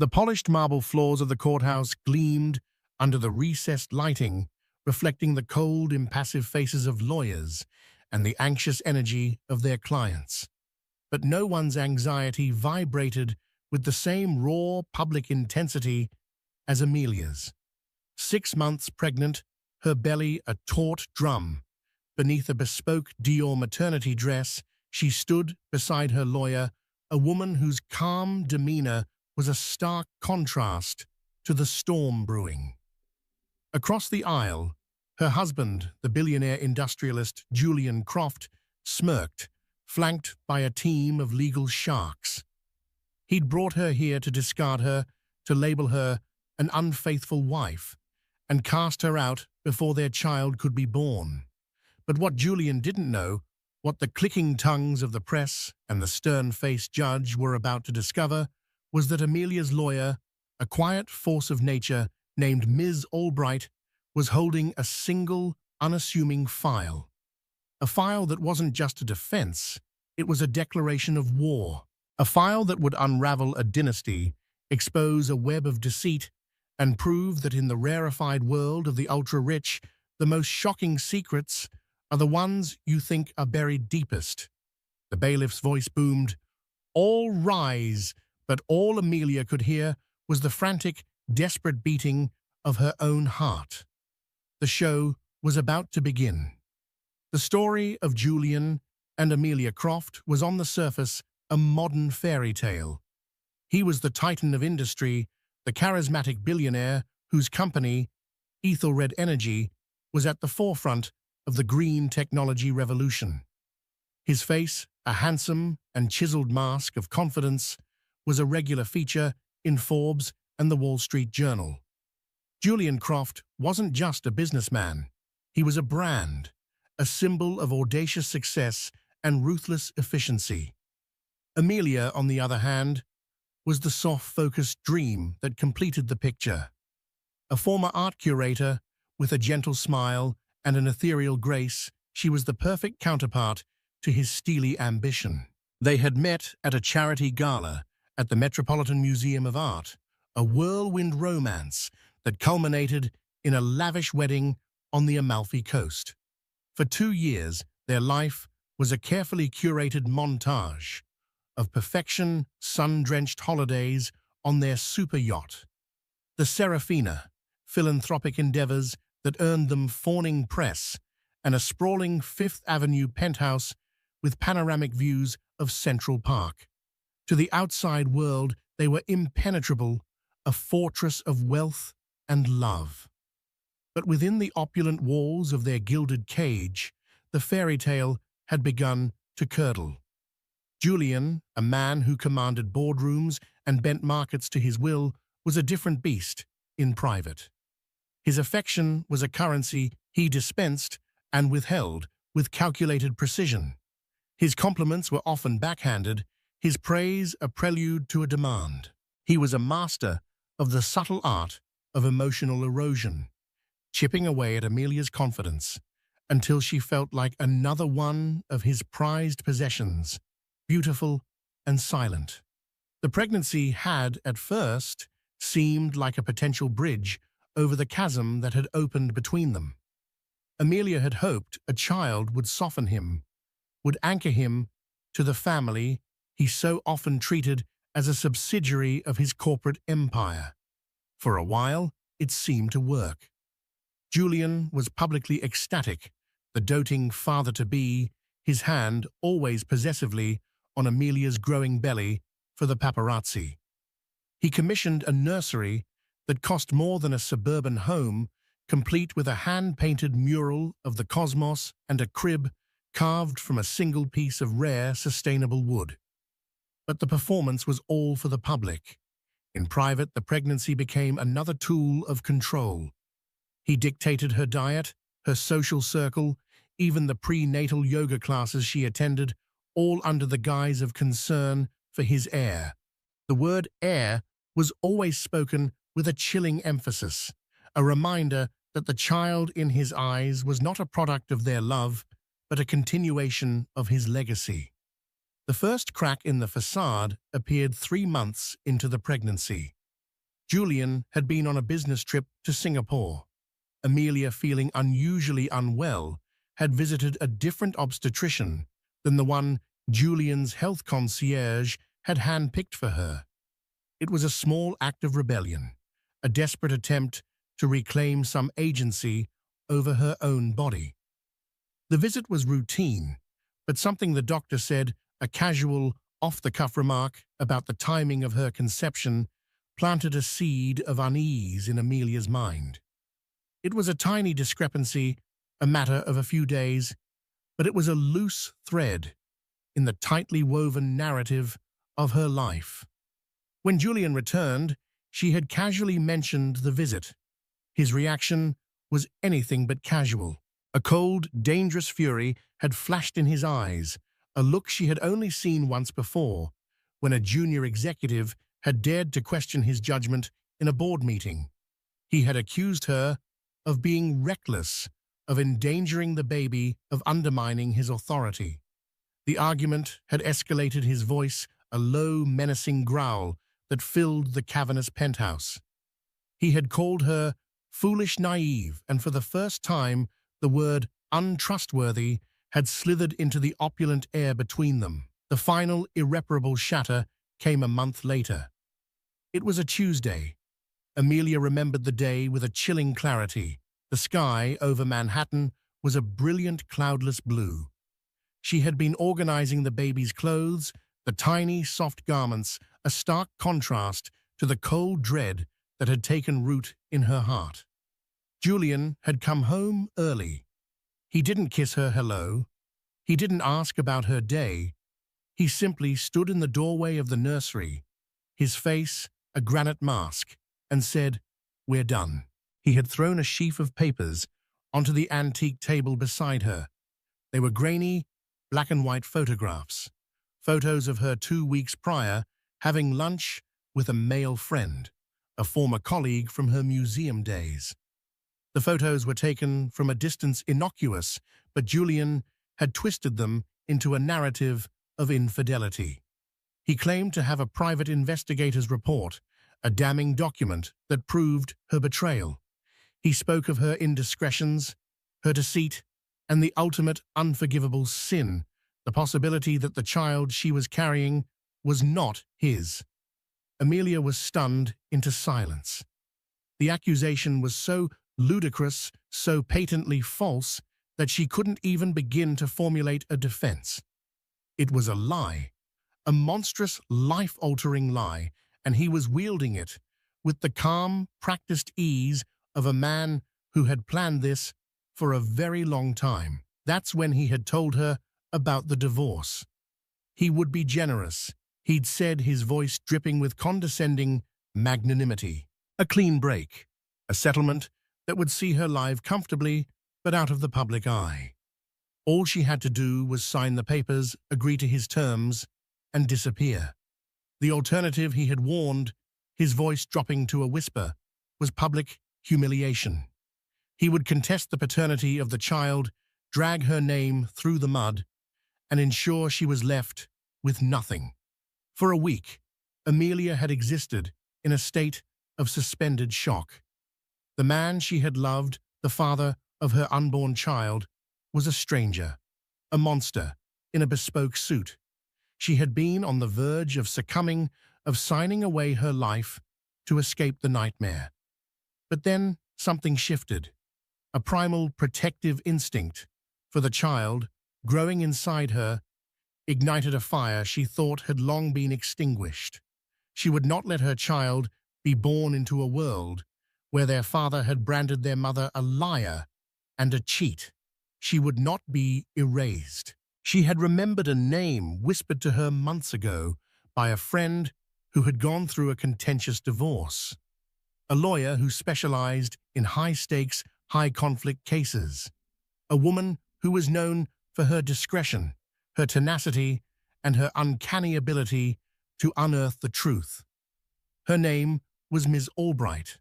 The polished marble floors of the courthouse gleamed under the recessed lighting, reflecting the cold, impassive faces of lawyers and the anxious energy of their clients. But no one's anxiety vibrated with the same raw public intensity as Amelia's. 6 months pregnant, her belly a taut drum. Beneath a bespoke Dior maternity dress, she stood beside her lawyer, a woman whose calm demeanor was a stark contrast to the storm brewing. Across the aisle, her husband, the billionaire industrialist Julian Croft, smirked, flanked by a team of legal sharks. He'd brought her here to discard her, to label her an unfaithful wife, and cast her out before their child could be born. But what Julian didn't know, what the clicking tongues of the press and the stern-faced judge were about to discover, was that Amelia's lawyer, a quiet force of nature named Ms. Albright, was holding a single, unassuming file. A file that wasn't just a defense, it was a declaration of war. A file that would unravel a dynasty, expose a web of deceit, and prove that in the rarefied world of the ultra-rich, the most shocking secrets are the ones you think are buried deepest. The bailiff's voice boomed, "All rise," but all Amelia could hear was the frantic, desperate beating of her own heart. The show was about to begin. The story of Julian and Amelia Croft was on the surface a modern fairy tale. He was the titan of industry, the charismatic billionaire whose company, Ethelred Energy, was at the forefront of the green technology revolution. His face, a handsome and chiseled mask of confidence, was a regular feature in Forbes and the Wall Street Journal. Julian Croft wasn't just a businessman. He was a brand, a symbol of audacious success and ruthless efficiency. Amelia, on the other hand, was the soft-focused dream that completed the picture. A former art curator, with a gentle smile and an ethereal grace, she was the perfect counterpart to his steely ambition. They had met at a charity gala at the Metropolitan Museum of Art, a whirlwind romance that culminated in a lavish wedding on the Amalfi Coast. For 2 years, their life was a carefully curated montage of perfection, sun-drenched holidays on their super yacht, the Serafina, philanthropic endeavors that earned them fawning press, and a sprawling Fifth Avenue penthouse with panoramic views of Central Park. To the outside world, they were impenetrable, a fortress of wealth and love. But within the opulent walls of their gilded cage, the fairy tale had begun to curdle. Julian, a man who commanded boardrooms and bent markets to his will, was a different beast in private. His affection was a currency he dispensed and withheld with calculated precision. His compliments were often backhanded, his praise a prelude to a demand. He was a master of the subtle art of emotional erosion, chipping away at Amelia's confidence until she felt like another one of his prized possessions, beautiful and silent. The pregnancy had, at first, seemed like a potential bridge over the chasm that had opened between them. Amelia had hoped a child would soften him, would anchor him to the family he so often treated as a subsidiary of his corporate empire. For a while, it seemed to work. Julian was publicly ecstatic, the doting father-to-be, his hand always possessively on Amelia's growing belly for the paparazzi. He commissioned a nursery that cost more than a suburban home, complete with a hand-painted mural of the cosmos and a crib carved from a single piece of rare, sustainable wood. But the performance was all for the public. In private, the pregnancy became another tool of control. He dictated her diet, her social circle, even the prenatal yoga classes she attended, all under the guise of concern for his heir. The word heir was always spoken with a chilling emphasis, a reminder that the child in his eyes was not a product of their love, but a continuation of his legacy. The first crack in the facade appeared 3 months into the pregnancy. Julian had been on a business trip to Singapore. Amelia, feeling unusually unwell, had visited a different obstetrician than the one Julian's health concierge had handpicked for her. It was a small act of rebellion, a desperate attempt to reclaim some agency over her own body. The visit was routine, but something the doctor said, a casual, off-the-cuff remark about the timing of her conception, planted a seed of unease in Amelia's mind. It was a tiny discrepancy, a matter of a few days, but it was a loose thread in the tightly woven narrative of her life. When Julian returned, she had casually mentioned the visit. His reaction was anything but casual. A cold, dangerous fury had flashed in his eyes, a look she had only seen once before, when a junior executive had dared to question his judgment in a board meeting. He had accused her of being reckless, of endangering the baby, of undermining his authority. The argument had escalated, his voice a low, menacing growl that filled the cavernous penthouse. He had called her foolish, naive, and for the first time the word untrustworthy had slithered into the opulent air between them. The final, irreparable shatter came a month later. It was a Tuesday. Amelia remembered the day with a chilling clarity. The sky over Manhattan was a brilliant, cloudless blue. She had been organizing the baby's clothes, the tiny, soft garments, a stark contrast to the cold dread that had taken root in her heart. Julian had come home early. He didn't kiss her hello. He didn't ask about her day. He simply stood in the doorway of the nursery, his face a granite mask, and said, "We're done." He had thrown a sheaf of papers onto the antique table beside her. They were grainy, black and white photographs, photos of her 2 weeks prior having lunch with a male friend, a former colleague from her museum days. The photos were taken from a distance innocuous, but Julian had twisted them into a narrative of infidelity. He claimed to have a private investigator's report, a damning document that proved her betrayal. He spoke of her indiscretions, her deceit, and the ultimate unforgivable sin, the possibility that the child she was carrying was not his. Amelia was stunned into silence. The accusation was so ludicrous, so patently false, that she couldn't even begin to formulate a defense. It was a lie, a monstrous, life-altering lie, and he was wielding it with the calm, practiced ease of a man who had planned this for a very long time. That's when he had told her about the divorce. He would be generous, he'd said, his voice dripping with condescending magnanimity. A clean break, a settlement that would see her live comfortably but out of the public eye. All she had to do was sign the papers, agree to his terms, and disappear. The alternative, he had warned, his voice dropping to a whisper, was public humiliation. He would contest the paternity of the child, drag her name through the mud, and ensure she was left with nothing. For a week, Amelia had existed in a state of suspended shock. The man she had loved, the father of her unborn child, was a stranger, a monster in a bespoke suit. She had been on the verge of succumbing, of signing away her life to escape the nightmare. But then something shifted. A primal protective instinct for the child, growing inside her, ignited a fire she thought had long been extinguished. She would not let her child be born into a world where their father had branded their mother a liar and a cheat. She would not be erased. She had remembered a name whispered to her months ago by a friend who had gone through a contentious divorce, a lawyer who specialized in high-stakes, high-conflict cases, a woman who was known for her discretion, her tenacity, and her uncanny ability to unearth the truth. Her name was Ms. Albright.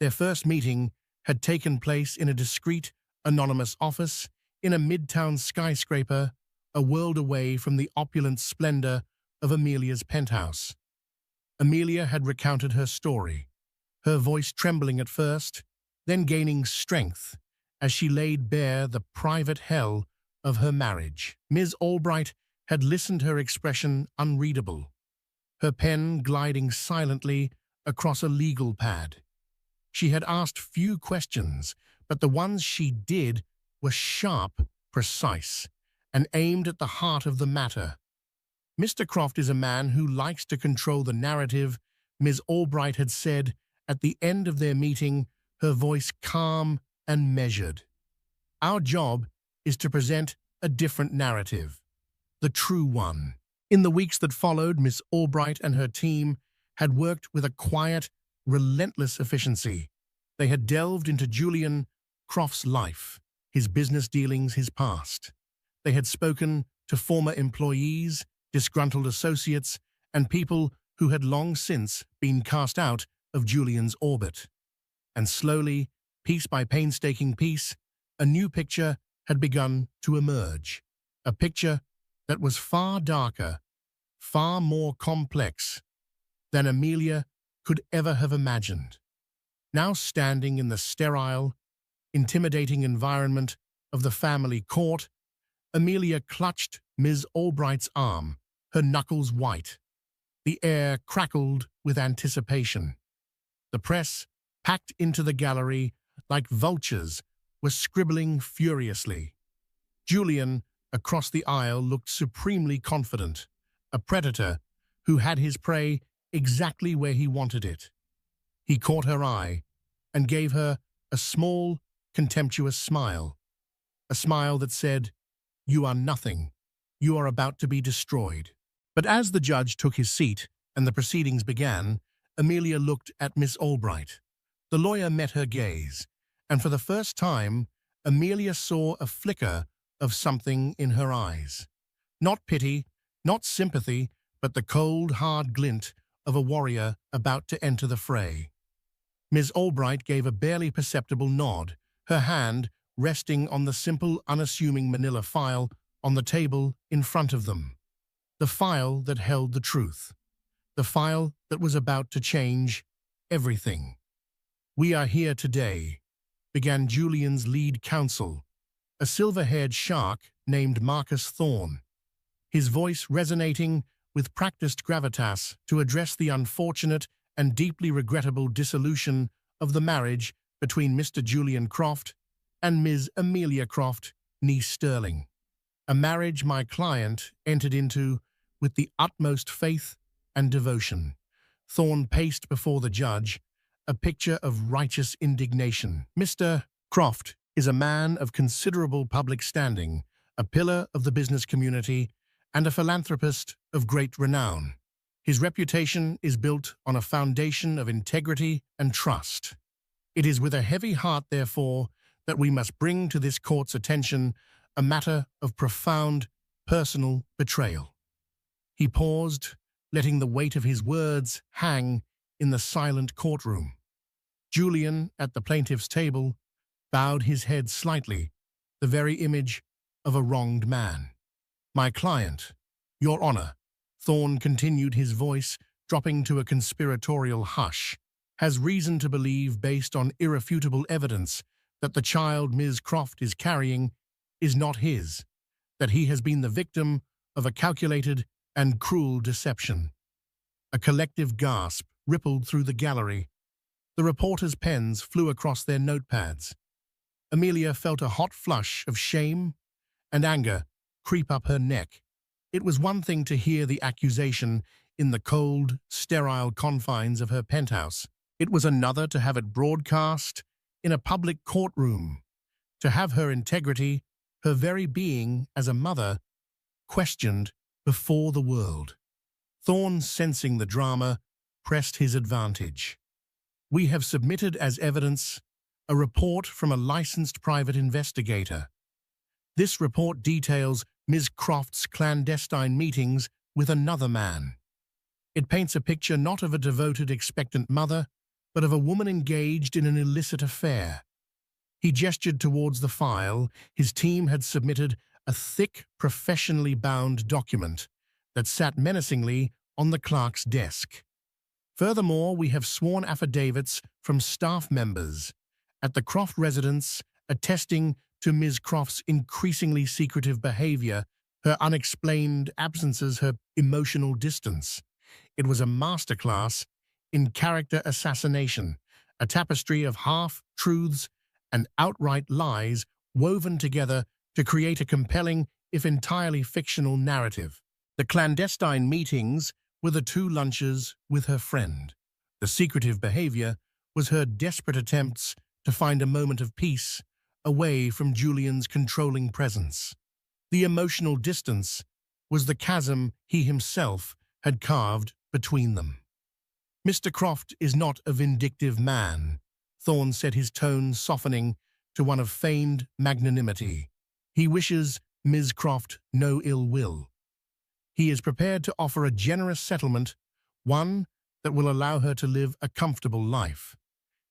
Their first meeting had taken place in a discreet, anonymous office in a midtown skyscraper, a world away from the opulent splendor of Amelia's penthouse. Amelia had recounted her story, her voice trembling at first, then gaining strength as she laid bare the private hell of her marriage. Ms. Albright had listened, her expression unreadable, her pen gliding silently across a legal pad. She had asked few questions, but the ones she did were sharp, precise, and aimed at the heart of the matter. "Mr. Croft is a man who likes to control the narrative," Ms. Albright had said at the end of their meeting, her voice calm and measured. "Our job is to present a different narrative, the true one." In the weeks that followed, Miss Albright and her team had worked with a quiet, relentless efficiency. They had delved into Julian Croft's life, his business dealings, his past. They had spoken to former employees, disgruntled associates, and people who had long since been cast out of Julian's orbit. And slowly, piece by painstaking piece, a new picture had begun to emerge. A picture that was far darker, far more complex than Amelia could ever have imagined. Now standing in the sterile, intimidating environment of the family court, Amelia clutched Ms. Albright's arm, her knuckles white. The air crackled with anticipation. The press, packed into the gallery like vultures, was scribbling furiously. Julian, across the aisle, looked supremely confident, a predator who had his prey exactly where he wanted it. He caught her eye and gave her a small, contemptuous smile, a smile that said, "You are nothing. You are about to be destroyed." But as the judge took his seat and the proceedings began, Amelia looked at Miss Albright. The lawyer met her gaze, and for the first time, Amelia saw a flicker of something in her eyes. Not pity, not sympathy, but the cold, hard glint of a warrior about to enter the fray. Miss Albright gave a barely perceptible nod, her hand resting on the simple, unassuming manila file on the table in front of them. The file that held the truth. The file that was about to change everything. "We are here today," began Julian's lead counsel, a silver-haired shark named Marcus Thorne, his voice resonating with practiced gravitas, to address the unfortunate and deeply regrettable dissolution of the marriage between Mr. Julian Croft and Ms. Amelia Croft, niece Sterling. A marriage my client entered into with the utmost faith and devotion. Thorne paced before the judge, a picture of righteous indignation. "Mr. Croft is a man of considerable public standing, a pillar of the business community, and a philanthropist of great renown. His reputation is built on a foundation of integrity and trust. It is with a heavy heart, therefore, that we must bring to this court's attention a matter of profound personal betrayal." He paused, letting the weight of his words hang in the silent courtroom. Julian, at the plaintiff's table, bowed his head slightly, the very image of a wronged man. "My client, Your Honor," Thorne continued, his voice dropping to a conspiratorial hush, "has reason to believe, based on irrefutable evidence, that the child Ms. Croft is carrying is not his, that he has been the victim of a calculated and cruel deception." A collective gasp rippled through the gallery. The reporters' pens flew across their notepads. Amelia felt a hot flush of shame and anger creep up her neck. It was one thing to hear the accusation in the cold, sterile confines of her penthouse. It was another to have it broadcast in a public courtroom, to have her integrity, her very being as a mother, questioned before the world. Thorne, sensing the drama, pressed his advantage. "We have submitted as evidence a report from a licensed private investigator. This report details Ms. Croft's clandestine meetings with another man. It paints a picture not of a devoted, expectant mother, but of a woman engaged in an illicit affair." He gestured towards the file. His team had submitted a thick, professionally bound document that sat menacingly on the clerk's desk. Furthermore, we have sworn affidavits from staff members at the Croft residence attesting to Ms. Croft's increasingly secretive behavior, her unexplained absences, her emotional distance. It was a masterclass in character assassination, a tapestry of half-truths and outright lies woven together to create a compelling, if entirely fictional, narrative. The clandestine meetings were the two lunches with her friend. The secretive behavior was her desperate attempts to find a moment of peace away from Julian's controlling presence. The emotional distance was the chasm he himself had carved between them. "Mr. Croft is not a vindictive man," Thorne said, his tone softening to one of feigned magnanimity. "He wishes Ms. Croft no ill will. He is prepared to offer a generous settlement, one that will allow her to live a comfortable life.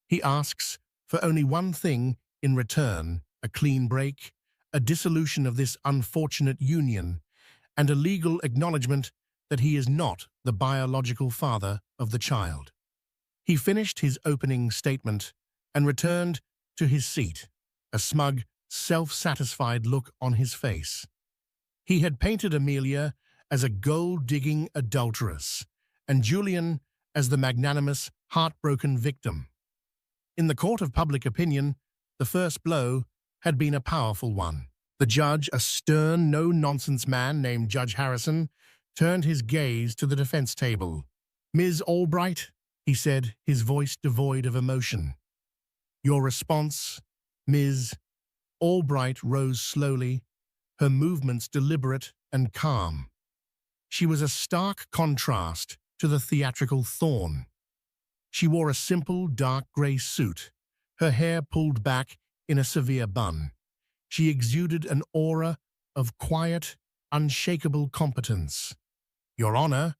He asks for only one thing in return: a clean break, a dissolution of this unfortunate union, and a legal acknowledgement that he is not the biological father of the child." He finished his opening statement and returned to his seat, a smug, self-satisfied look on his face. He had painted Amelia as a gold-digging adulteress, and Julian as the magnanimous, heartbroken victim. In the court of public opinion, the first blow had been a powerful one. The judge, a stern, no-nonsense man named Judge Harrison, turned his gaze to the defense table. "Ms. Albright," he said, his voice devoid of emotion. "Your response." Ms. Albright rose slowly, her movements deliberate and calm. She was a stark contrast to the theatrical Thorne. She wore a simple, dark grey suit, her hair pulled back in a severe bun. She exuded an aura of quiet, unshakable competence. "Your Honor,"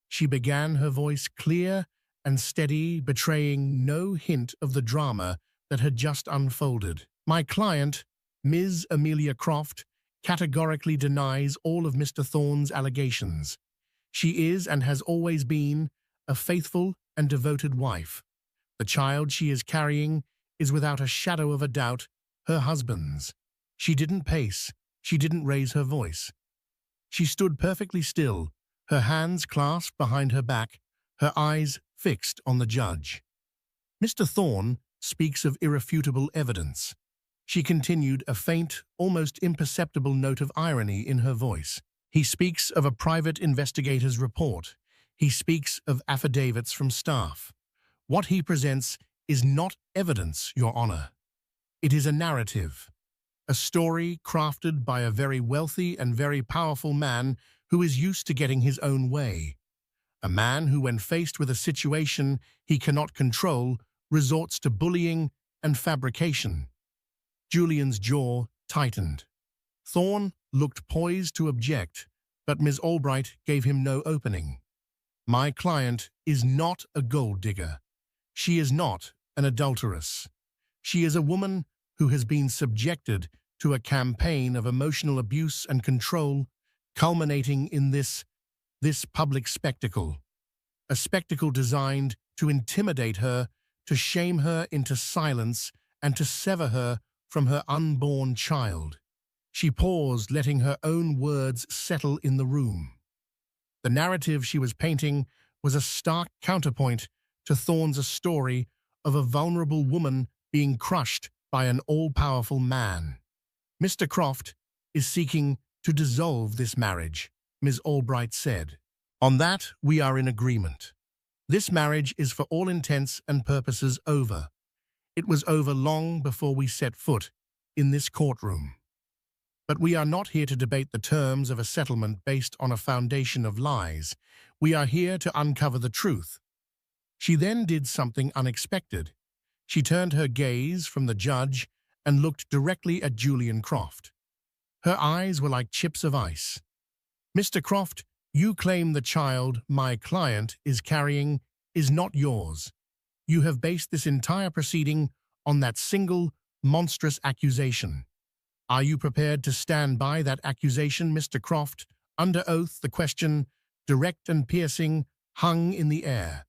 she began, her voice clear and steady, betraying no hint of the drama that had just unfolded. "My client, Ms. Amelia Croft, categorically denies all of Mr. Thorne's allegations. She is and has always been a faithful and devoted wife. The child she is carrying is without a shadow of a doubt her husband's. She didn't pace, she didn't raise her voice. She stood perfectly still, her hands clasped behind her back, her eyes fixed on the judge. Mr. Thorne speaks of irrefutable evidence." She continued, a faint, almost imperceptible note of irony in her voice. "He speaks of a private investigator's report. He speaks of affidavits from staff. What he presents is not evidence, Your Honor. It is a narrative, a story crafted by a very wealthy and very powerful man who is used to getting his own way. A man who, when faced with a situation he cannot control, resorts to bullying and fabrication." Julian's jaw tightened. Thorne looked poised to object, but Ms. Albright gave him no opening. "My client is not a gold digger. She is not an adulteress. She is a woman who has been subjected to a campaign of emotional abuse and control, culminating in this public spectacle. A spectacle designed to intimidate her, to shame her into silence, and to sever her from her unborn child." She paused, letting her own words settle in the room. The narrative she was painting was a stark counterpoint to Thorne's story of a vulnerable woman being crushed by an all-powerful man. "Mr. Croft is seeking to dissolve this marriage," Ms. Albright said. "On that, we are in agreement. This marriage is for all intents and purposes over. It was over long before we set foot in this courtroom. But we are not here to debate the terms of a settlement based on a foundation of lies. We are here to uncover the truth." She then did something unexpected. She turned her gaze from the judge and looked directly at Julian Croft. Her eyes were like chips of ice. "Mr. Croft, you claim the child my client is carrying is not yours. You have based this entire proceeding on that single, monstrous accusation. Are you prepared to stand by that accusation, Mr. Croft?" Under oath, the question, direct and piercing, hung in the air.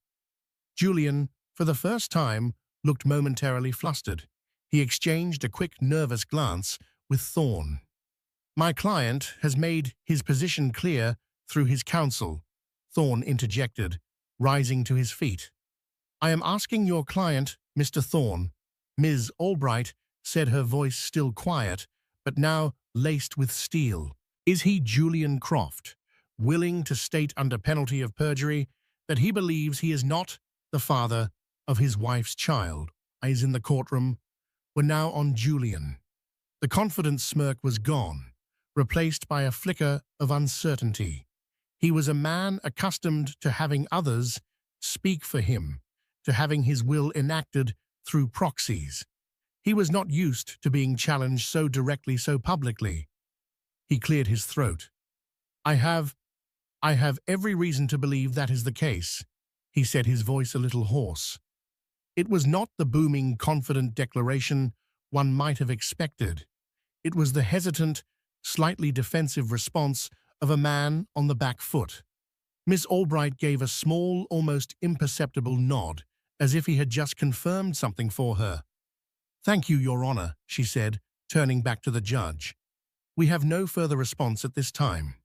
Julian, for the first time, looked momentarily flustered. He exchanged a quick, nervous glance with Thorne. "My client has made his position clear through his counsel," Thorne interjected, rising to his feet. "I am asking your client, Mr. Thorne," Ms. Albright said, her voice still quiet, but now laced with steel. "Is he Julian Croft, willing to state under penalty of perjury that he believes he is not the father of his wife's child?" Eyes in the courtroom were now on Julian. The confident smirk was gone, replaced by a flicker of uncertainty. He was a man accustomed to having others speak for him, to having his will enacted through proxies. He was not used to being challenged so directly, so publicly. He cleared his throat. I have every reason to believe that is the case," he said, his voice a little hoarse. It was not the booming, confident declaration one might have expected. It was the hesitant, slightly defensive response of a man on the back foot. Miss Albright gave a small, almost imperceptible nod, as if he had just confirmed something for her. "Thank you, Your Honor," she said, turning back to the judge. "We have no further response at this time.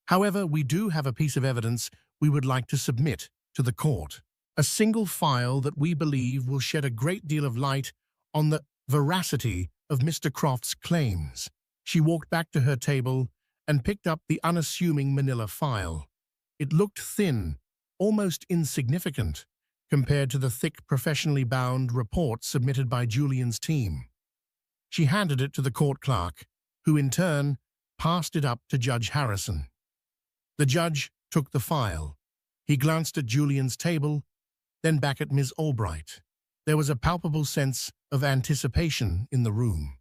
However, we do have a piece of evidence we would like to submit to the court. A single file that we believe will shed a great deal of light on the veracity of Mr. Croft's claims." She walked back to her table and picked up the unassuming manila file. It looked thin, almost insignificant, compared to the thick, professionally bound report submitted by Julian's team. She handed it to the court clerk, who in turn passed it up to Judge Harrison. The judge took the file. He glanced at Julian's table, then back at Ms. Albright. There was a palpable sense of anticipation in the room.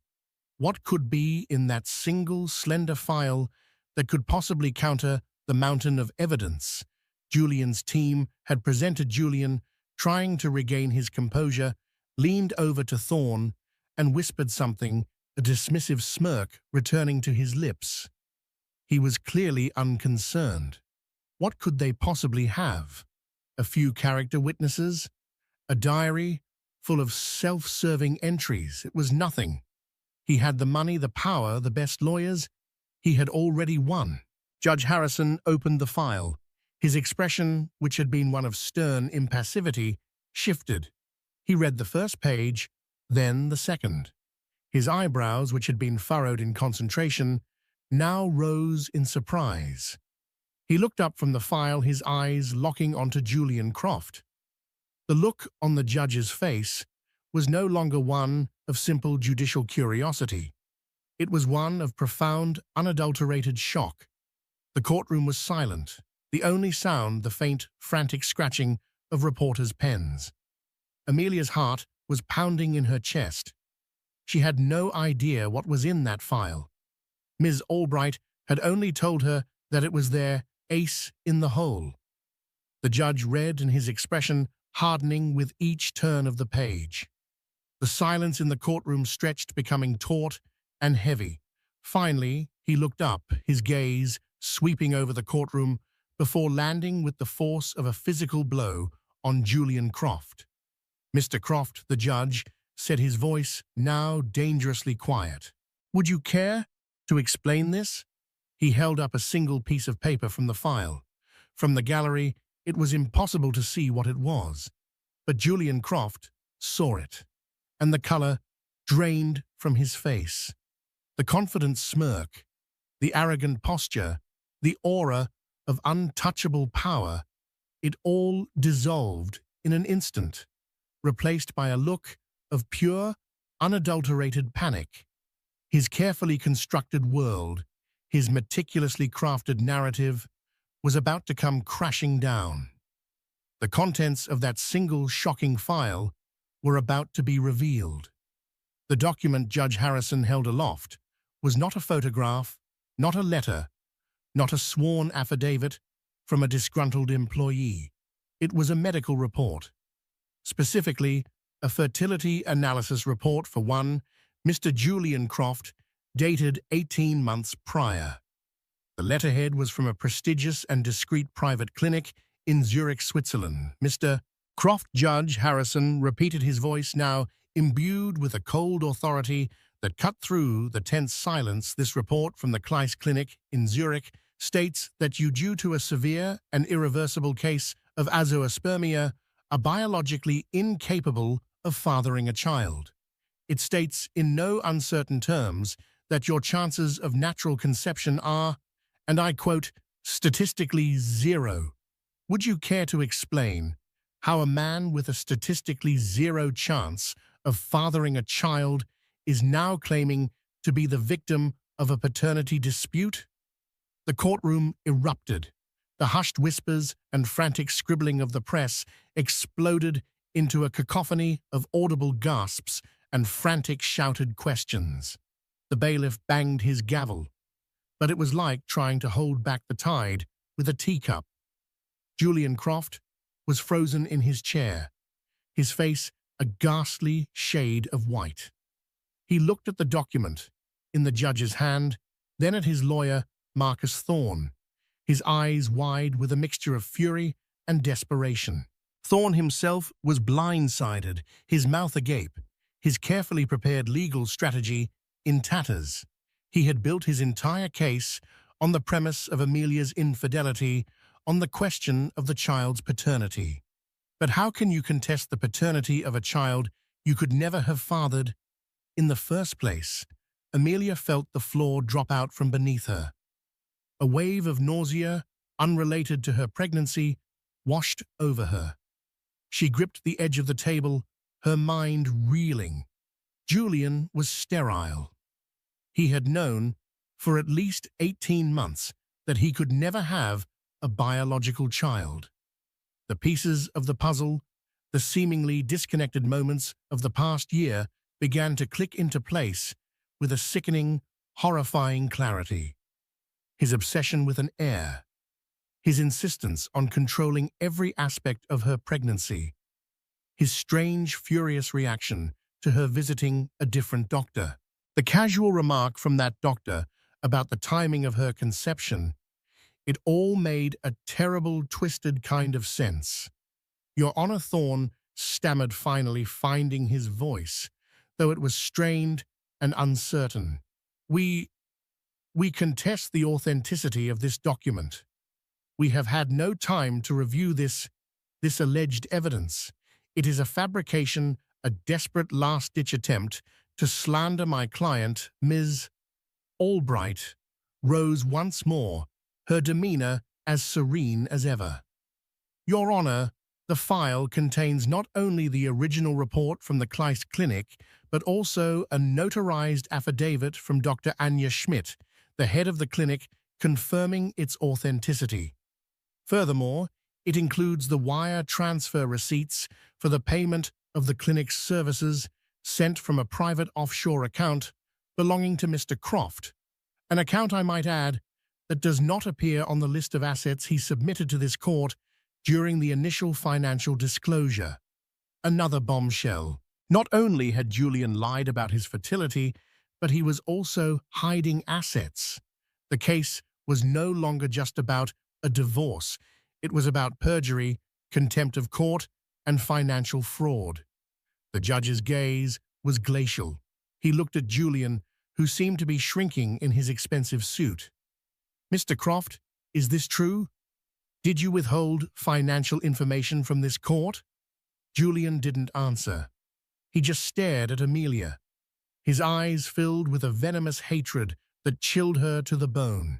What could be in that single, slender file that could possibly counter the mountain of evidence Julian's team had presented? Julian, trying to regain his composure, leaned over to Thorne and whispered something, a dismissive smirk returning to his lips. He was clearly unconcerned. What could they possibly have? A few character witnesses? A diary full of self-serving entries? It was nothing. He had the money, the power, the best lawyers. He had already won. Judge Harrison opened the file. His expression, which had been one of stern impassivity, shifted. He read the first page, then the second. His eyebrows, which had been furrowed in concentration, now rose in surprise. He looked up from the file, his eyes locking onto Julian Croft. The look on the judge's face was no longer one of simple judicial curiosity. It was one of profound, unadulterated shock. The courtroom was silent, the only sound the faint, frantic scratching of reporters' pens. Amelia's heart was pounding in her chest. She had no idea what was in that file. Ms. Albright had only told her that it was their ace in the hole. The judge read, and his expression hardening with each turn of the page. The silence in the courtroom stretched, becoming taut and heavy. Finally, he looked up, his gaze sweeping over the courtroom before landing with the force of a physical blow on Julian Croft. "Mr. Croft," the judge said, his voice now dangerously quiet. "Would you care to explain this?" He held up a single piece of paper from the file. From the gallery, it was impossible to see what it was, but Julian Croft saw it, and the color drained from his face. The confident smirk, the arrogant posture, the aura of untouchable power, it all dissolved in an instant, replaced by a look of pure, unadulterated panic. His carefully constructed world, his meticulously crafted narrative, was about to come crashing down. The contents of that single shocking file were about to be revealed. The document Judge Harrison held aloft was not a photograph, not a letter, not a sworn affidavit from a disgruntled employee. It was a medical report, specifically a fertility analysis report for one Mr. Julian Croft, dated 18 months prior. The letterhead was from a prestigious and discreet private clinic in Zurich, Switzerland. Mr. Croft Judge Harrison repeated, his voice now imbued with a cold authority that cut through the tense silence. This report from the Kleist Clinic in Zurich states that you, due to a severe and irreversible case of azoospermia, are biologically incapable of fathering a child. It states in no uncertain terms that your chances of natural conception are, and I quote, statistically zero. Would you care to explain how a man with a statistically zero chance of fathering a child is now claiming to be the victim of a paternity dispute? The courtroom erupted. The hushed whispers and frantic scribbling of the press exploded into a cacophony of audible gasps and frantic shouted questions. The bailiff banged his gavel, but it was like trying to hold back the tide with a teacup. Julian Croft was frozen in his chair, his face a ghastly shade of white. He looked at the document in the judge's hand, then at his lawyer, Marcus Thorne, his eyes wide with a mixture of fury and desperation. Thorne himself was blindsided, his mouth agape, his carefully prepared legal strategy in tatters. He had built his entire case on the premise of Amelia's infidelity, on the question of the child's paternity. But how can you contest the paternity of a child you could never have fathered in the first place? Amelia felt the floor drop out from beneath her. A wave of nausea, unrelated to her pregnancy, washed over her. She gripped the edge of the table, her mind reeling. Julian was sterile. He had known for at least 18 months that he could never have a biological child. The pieces of the puzzle, the seemingly disconnected moments of the past year began to click into place with a sickening, horrifying clarity. His obsession with an heir, his insistence on controlling every aspect of her pregnancy, his strange, furious reaction to her visiting a different doctor, the casual remark from that doctor about the timing of her conception, it all made a terrible, twisted kind of sense. Your Honor, Thorne stammered, finally finding his voice, though it was strained and uncertain. We contest the authenticity of this document. We have had no time to review this alleged evidence. It is a fabrication, a desperate last-ditch attempt to slander my client, Ms. Albright, rose once more, her demeanor as serene as ever. Your Honor, the file contains not only the original report from the Kleist Clinic, but also a notarized affidavit from Dr. Anja Schmidt, the head of the clinic, confirming its authenticity. Furthermore, it includes the wire transfer receipts for the payment of the clinic's services sent from a private offshore account belonging to Mr. Croft, an account, I might add, that does not appear on the list of assets he submitted to this court during the initial financial disclosure. Another bombshell. Not only had Julian lied about his fertility, but he was also hiding assets. The case was no longer just about a divorce. It was about perjury, contempt of court, and financial fraud. The judge's gaze was glacial. He looked at Julian, who seemed to be shrinking in his expensive suit. Mr. Croft, is this true? Did you withhold financial information from this court? Julian didn't answer. He just stared at Amelia. His eyes filled with a venomous hatred that chilled her to the bone.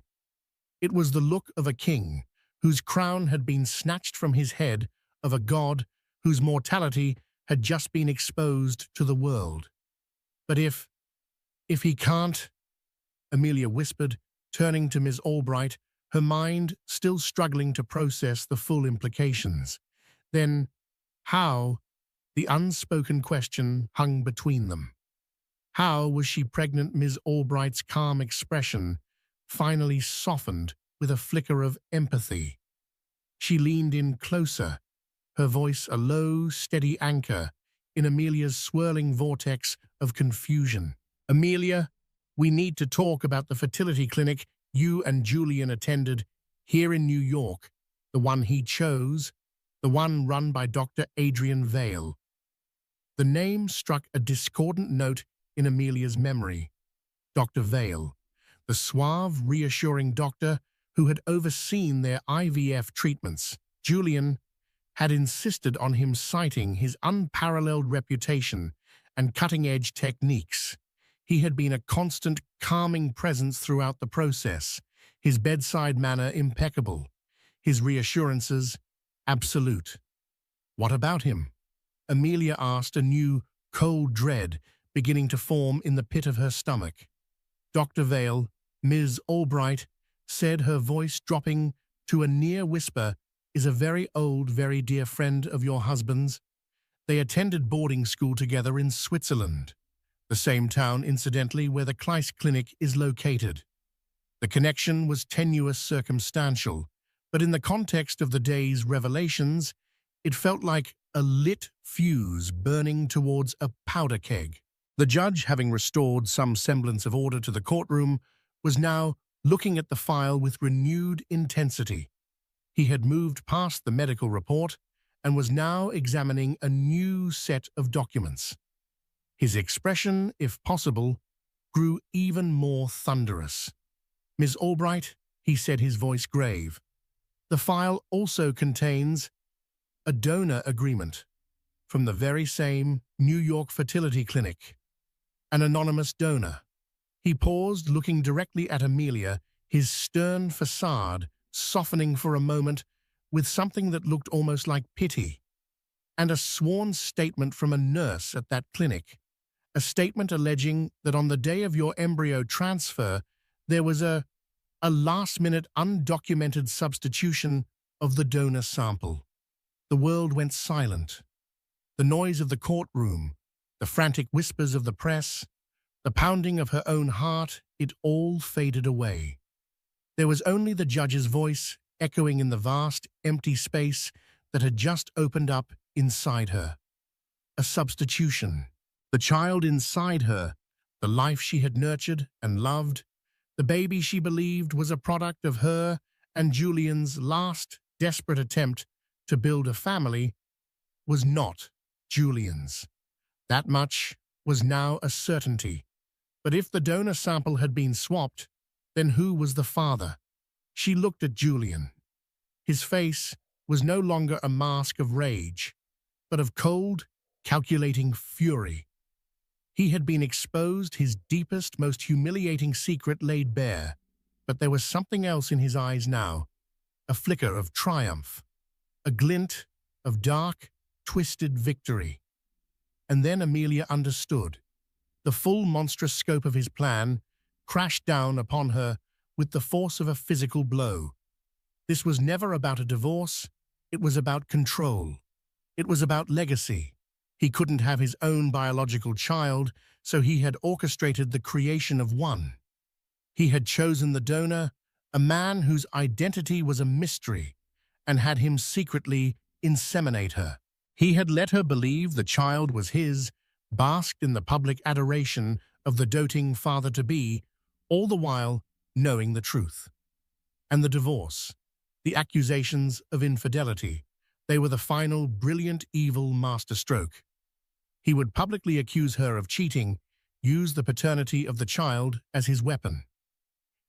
It was the look of a king, whose crown had been snatched from his head, of a god whose mortality had just been exposed to the world. But if he can't, Amelia whispered, turning to Ms. Albright, her mind still struggling to process the full implications. Then, how? The unspoken question hung between them. How was she pregnant? Ms. Albright's calm expression finally softened with a flicker of empathy. She leaned in closer, her voice a low, steady anchor in Amelia's swirling vortex of confusion. Amelia, we need to talk about the fertility clinic you and Julian attended here in New York, the one he chose. the one run by Dr. Adrian Vale. The name struck a discordant note in Amelia's memory. Dr. Vale, the suave, reassuring doctor who had overseen their IVF treatments. Julian had insisted on him citing his unparalleled reputation and cutting-edge techniques. He had been a constant, calming presence throughout the process, his bedside manner impeccable, his reassurances absolute. What about him? Amelia asked, a new, cold dread beginning to form in the pit of her stomach. Dr. Vale, Ms. Albright, said, her voice dropping to a near whisper, is a very old, very dear friend of your husband's. They attended boarding school together in Switzerland, the same town, incidentally, where the Kleist Clinic is located. The connection was tenuous, circumstantial, but in the context of the day's revelations, it felt like a lit fuse burning towards a powder keg. The judge, having restored some semblance of order to the courtroom, was now looking at the file with renewed intensity. He had moved past the medical report and was now examining a new set of documents. His expression, if possible, grew even more thunderous. Ms. Albright, he said, his voice grave, the file also contains a donor agreement from the very same New York fertility clinic. An anonymous donor. He paused, looking directly at Amelia, his stern facade softening for a moment with something that looked almost like pity, and a sworn statement from a nurse at that clinic, a statement alleging that on the day of your embryo transfer, there was a last-minute undocumented substitution of the donor sample. The world went silent. The noise of the courtroom, the frantic whispers of the press, the pounding of her own heart, it all faded away. There was only the judge's voice echoing in the vast, empty space that had just opened up inside her. A substitution. The child inside her, the life she had nurtured and loved, the baby she believed was a product of her and Julian's last desperate attempt to build a family, was not Julian's. That much was now a certainty. But if the donor sample had been swapped, then who was the father? She looked at Julian. His face was no longer a mask of rage, but of cold, calculating fury. He had been exposed, his deepest, most humiliating secret laid bare, but there was something else in his eyes now, a flicker of triumph, a glint of dark, twisted victory. And then Amelia understood. The full monstrous scope of his plan crashed down upon her with the force of a physical blow. This was never about a divorce, it was about control. It was about legacy. He couldn't have his own biological child, so he had orchestrated the creation of one. He had chosen the donor, a man whose identity was a mystery, and had him secretly inseminate her. He had let her believe the child was his, basked in the public adoration of the doting father-to-be, all the while knowing the truth. And the divorce, the accusations of infidelity, they were the final, brilliant, evil masterstroke. He would publicly accuse her of cheating, use the paternity of the child as his weapon.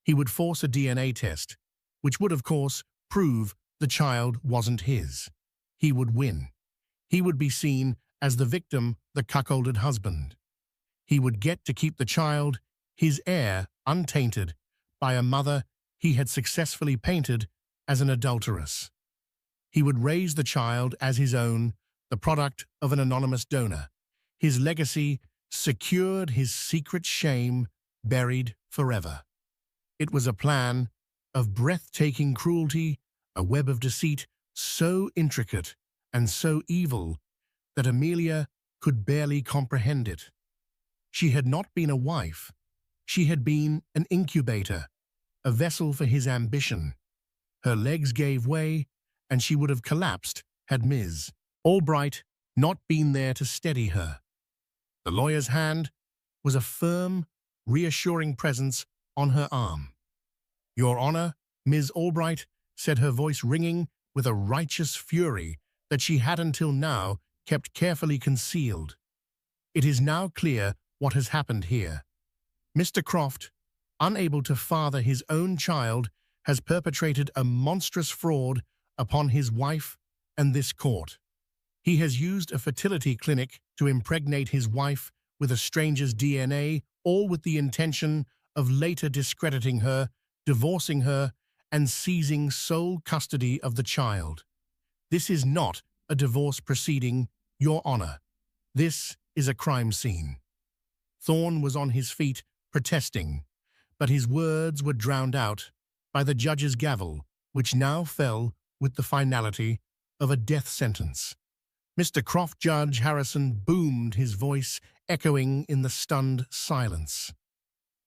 He would force a DNA test, which would, of course, prove the child wasn't his. He would win. He would be seen as the victim, the cuckolded husband. He would get to keep the child, his heir, untainted, by a mother he had successfully painted as an adulteress. He would raise the child as his own, the product of an anonymous donor. His legacy secured, his secret shame buried forever. It was a plan of breathtaking cruelty, a web of deceit so intricate and so evil that Amelia could barely comprehend it. She had not been a wife. She had been an incubator, a vessel for his ambition. Her legs gave way, and she would have collapsed had Ms. Albright not been there to steady her. The lawyer's hand was a firm, reassuring presence on her arm. "Your Honor," Ms. Albright said, her voice ringing with a righteous fury that she had until now kept carefully concealed. It is now clear what has happened here. Mr. Croft, unable to father his own child, has perpetrated a monstrous fraud upon his wife and this court. He has used a fertility clinic to impregnate his wife with a stranger's DNA, all with the intention of later discrediting her, divorcing her, and seizing sole custody of the child. This is not a divorce proceeding, Your Honor. This is a crime scene. Thorne was on his feet, protesting, but his words were drowned out by the judge's gavel, which now fell with the finality of a death sentence. Mr. Croft, Judge Harrison, boomed, his voice echoing in the stunned silence.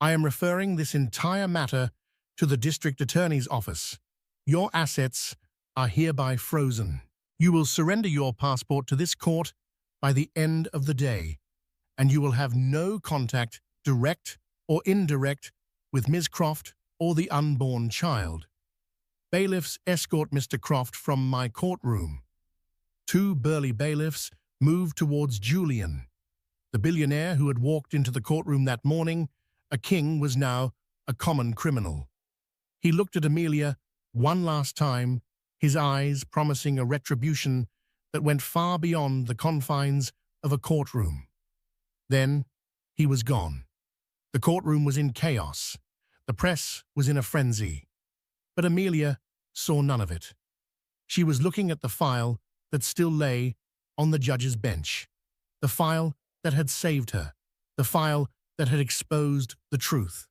I am referring this entire matter to the District Attorney's Office. Your assets are hereby frozen. You will surrender your passport to this court by the end of the day, and you will have no contact, direct or indirect, with Ms. Croft or the unborn child. Bailiffs, escort Mr. Croft from my courtroom. 2 burly bailiffs moved towards Julian. The billionaire who had walked into the courtroom that morning, a king, was now a common criminal. He looked at Amelia one last time, his eyes promising a retribution that went far beyond the confines of a courtroom. Then he was gone. The courtroom was in chaos. The press was in a frenzy. But Amelia saw none of it. She was looking at the file that still lay on the judge's bench, the file that had saved her, the file that had exposed the truth.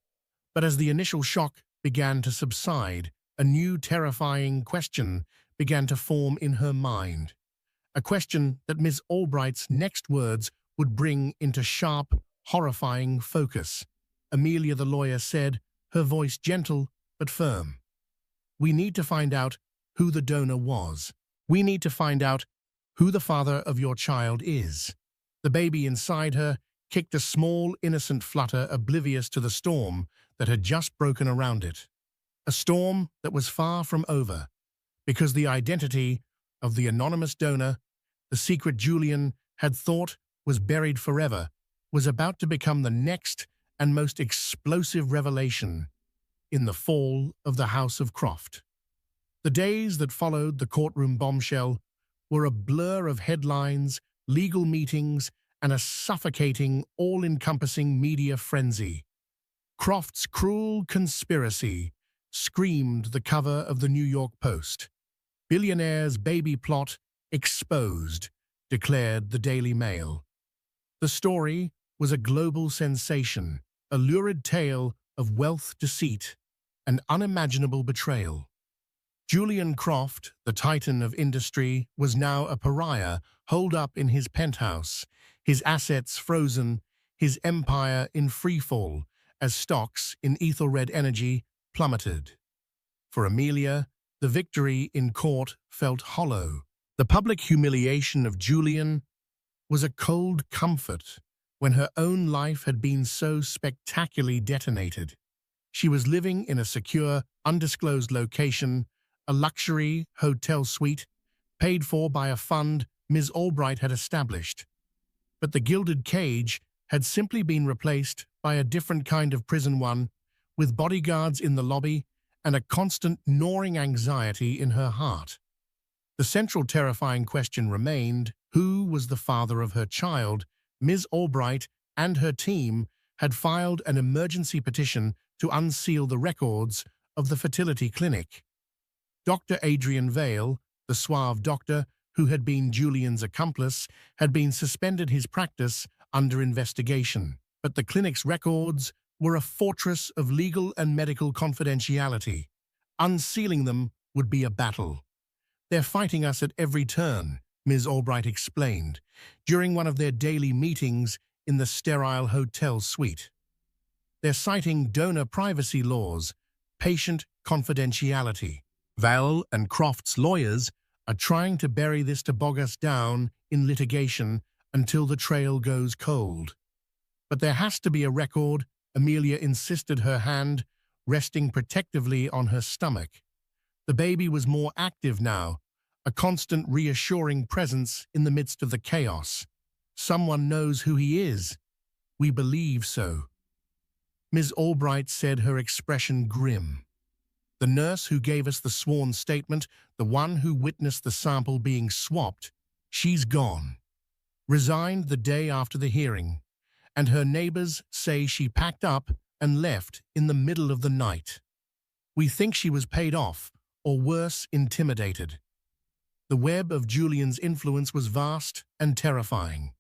But as the initial shock began to subside, a new terrifying question began to form in her mind, a question that Ms. Albright's next words would bring into sharp, horrifying focus. Amelia, the lawyer, said, her voice gentle but firm. We need to find out who the donor was. We need to find out who the father of your child is. The baby inside her kicked a small, innocent flutter, oblivious to the storm that had just broken around it. A storm that was far from over, because the identity of the anonymous donor, the secret Julian had thought was buried forever, was about to become the next and most explosive revelation in the fall of the House of Croft. The days that followed the courtroom bombshell were a blur of headlines, legal meetings, and a suffocating, all-encompassing media frenzy. Croft's cruel conspiracy screamed the cover of the New York Post. Billionaire's baby plot exposed, declared the Daily Mail. The story was a global sensation, a lurid tale of wealth deceit and unimaginable betrayal. Julian Croft, the titan of industry, was now a pariah holed up in his penthouse, his assets frozen, his empire in freefall as stocks in Ethelred Energy plummeted. For Amelia, the victory in court felt hollow. The public humiliation of Julian was a cold comfort when her own life had been so spectacularly detonated. She was living in a secure, undisclosed location, a luxury hotel suite, paid for by a fund Ms. Albright had established. But the gilded cage had simply been replaced by a different kind of prison one, with bodyguards in the lobby and a constant gnawing anxiety in her heart. The central terrifying question remained, who was the father of her child? Ms. Albright and her team had filed an emergency petition to unseal the records of the fertility clinic. Dr. Adrian Vale, the suave doctor who had been Julian's accomplice, had been suspended his practice under investigation. But the clinic's records were a fortress of legal and medical confidentiality. Unsealing them would be a battle. They're fighting us at every turn, Ms. Albright explained, during one of their daily meetings in the sterile hotel suite. They're citing donor privacy laws, patient confidentiality. Vale and Croft's lawyers are trying to bury this to bog us down in litigation until the trail goes cold. But there has to be a record, Amelia insisted, her hand resting protectively on her stomach. The baby was more active now, a constant reassuring presence in the midst of the chaos. Someone knows who he is. We believe so. Ms. Albright said, her expression grim. The nurse who gave us the sworn statement, the one who witnessed the sample being swapped, she's gone. Resigned the day after the hearing, and her neighbors say she packed up and left in the middle of the night. We think she was paid off, or worse, intimidated. The web of Julian's influence was vast and terrifying.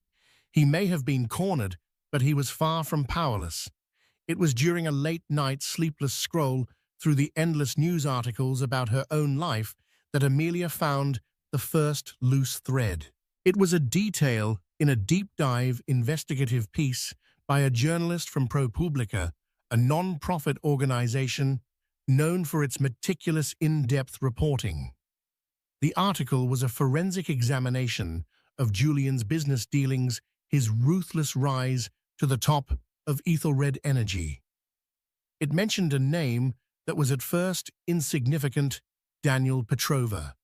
He may have been cornered, but he was far from powerless. It was during a late-night sleepless scroll through the endless news articles about her own life that Amelia found the first loose thread. It was a detail in a deep-dive investigative piece by a journalist from ProPublica, a non-profit organization known for its meticulous in-depth reporting. The article was a forensic examination of Julian's business dealings, his ruthless rise to the top of Ethelred Energy. It mentioned a name that was at first insignificant: Daniel Petrova.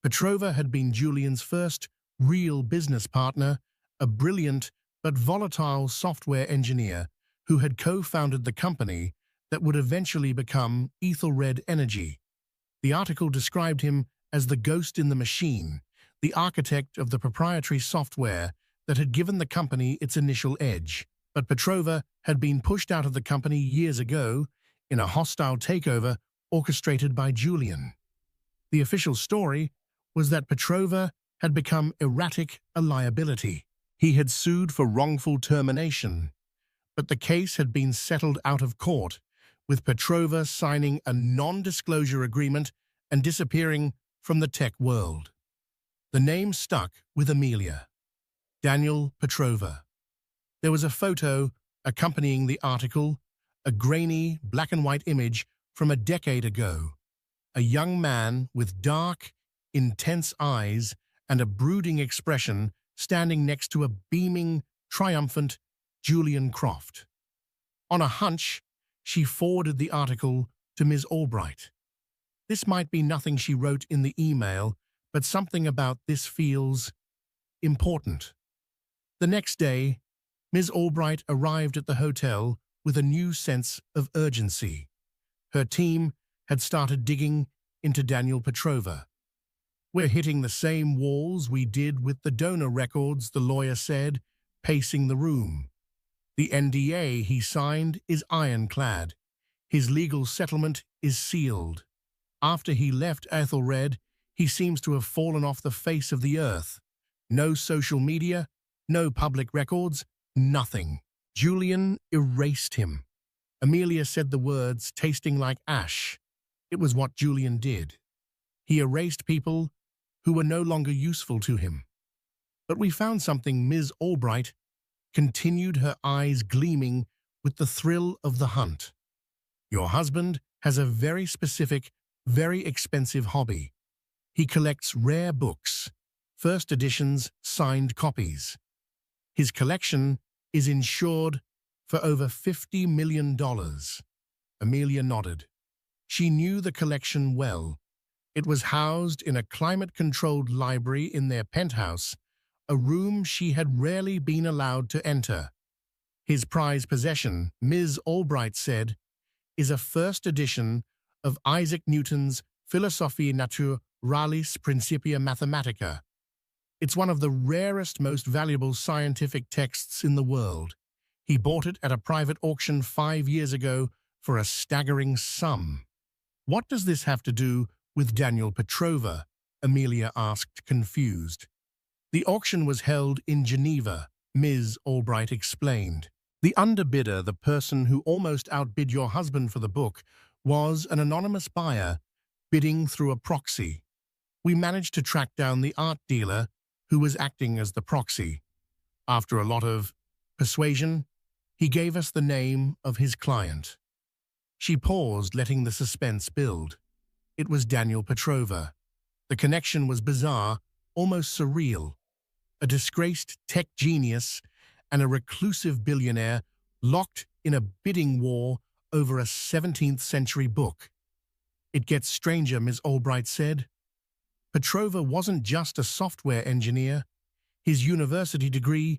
Petrova had been Julian's first real business partner, a brilliant but volatile software engineer who had co-founded the company that would eventually become Ethelred Energy. The article described him as the ghost in the machine, the architect of the proprietary software that had given the company its initial edge. But Petrova had been pushed out of the company years ago in a hostile takeover orchestrated by Julian. The official story was that Petrova had become erratic, a liability. He had sued for wrongful termination, but the case had been settled out of court, with Petrova signing a non-disclosure agreement and disappearing from the tech world. The name stuck with Amelia. Daniel Petrova. There was a photo accompanying the article, a grainy black-and-white image from a decade ago. A young man with dark, intense eyes and a brooding expression standing next to a beaming, triumphant Julian Croft. On a hunch, she forwarded the article to Ms. Albright. This might be nothing she wrote in the email, but something about this feels important. The next day, Ms. Albright arrived at the hotel with a new sense of urgency. Her team had started digging into Daniel Petrova. "We're hitting the same walls we did with the donor records," the lawyer said, pacing the room. "The NDA he signed is ironclad. His legal settlement is sealed. After he left Ethelred, he seems to have fallen off the face of the earth. No social media, no public records, nothing. Julian erased him." Amelia said the words, tasting like ash. It was what Julian did. He erased people who were no longer useful to him. "But we found something," Ms. Albright continued, her eyes gleaming with the thrill of the hunt. "Your husband has a very specific, very expensive hobby. He collects rare books, first editions, signed copies. His collection is insured for over $50 million. Amelia nodded. She knew the collection well. It was housed in a climate-controlled library in their penthouse, a room she had rarely been allowed to enter. His prized possession, Ms. Albright said, is a first edition of Isaac Newton's Philosophiae Naturalis Principia Mathematica. It's one of the rarest, most valuable scientific texts in the world. He bought it at a private auction 5 years ago for a staggering sum." "What does this have to do with Daniel Petrova?" Amelia asked, confused. "The auction was held in Geneva," Ms. Albright explained. "The underbidder, the person who almost outbid your husband for the book, was an anonymous buyer bidding through a proxy. We managed to track down the art dealer who was acting as the proxy. After a lot of persuasion, he gave us the name of his client." She paused, letting the suspense build. It was Daniel Petrova. The connection was bizarre, almost surreal. A disgraced tech genius and a reclusive billionaire locked in a bidding war over a 17th-century book. "It gets stranger," Ms. Albright said. Petrova wasn't just a software engineer. His university degree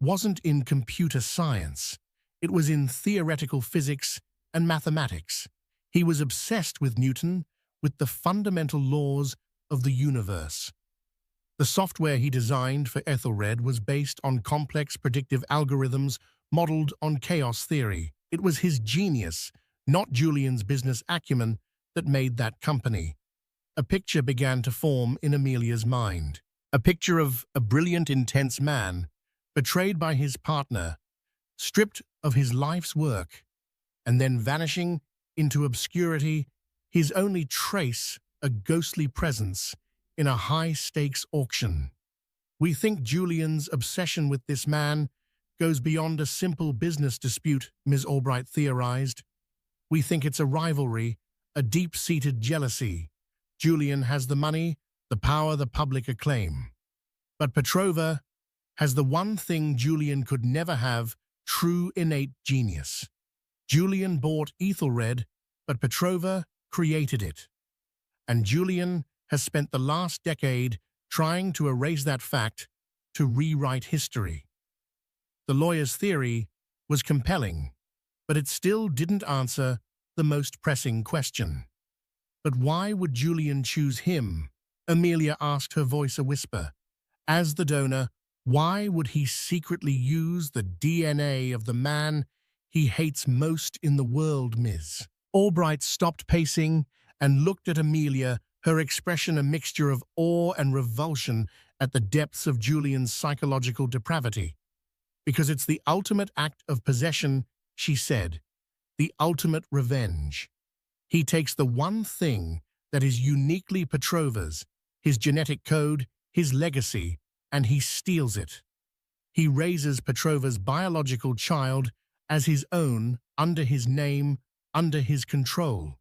wasn't in computer science. It was in theoretical physics and mathematics. He was obsessed with Newton, with the fundamental laws of the universe. The software he designed for Ethelred was based on complex predictive algorithms modeled on chaos theory. It was his genius, not Julian's business acumen, that made that company. A picture began to form in Amelia's mind. A picture of a brilliant, intense man, betrayed by his partner, stripped of his life's work, and then vanishing into obscurity, his only trace a ghostly presence in a high-stakes auction. We think Julian's obsession with this man goes beyond a simple business dispute, Ms. Albright theorized. We think it's a rivalry, a deep-seated jealousy. Julian has the money, the power, the public acclaim. But Petrova has the one thing Julian could never have, true innate genius. Julian bought Ethelred, but Petrova created it. And Julian has spent the last decade trying to erase that fact, to rewrite history. The lawyer's theory was compelling, but it still didn't answer the most pressing question. But why would Julian choose him? Amelia asked, her voice a whisper. As the donor, why would he secretly use the DNA of the man he hates most in the world, Ms. Albright stopped pacing and looked at Amelia, her expression a mixture of awe and revulsion at the depths of Julian's psychological depravity. Because it's the ultimate act of possession, she said, the ultimate revenge. He takes the one thing that is uniquely Petrova's, his genetic code, his legacy, and he steals it. He raises Petrova's biological child as his own, under his name, under his control.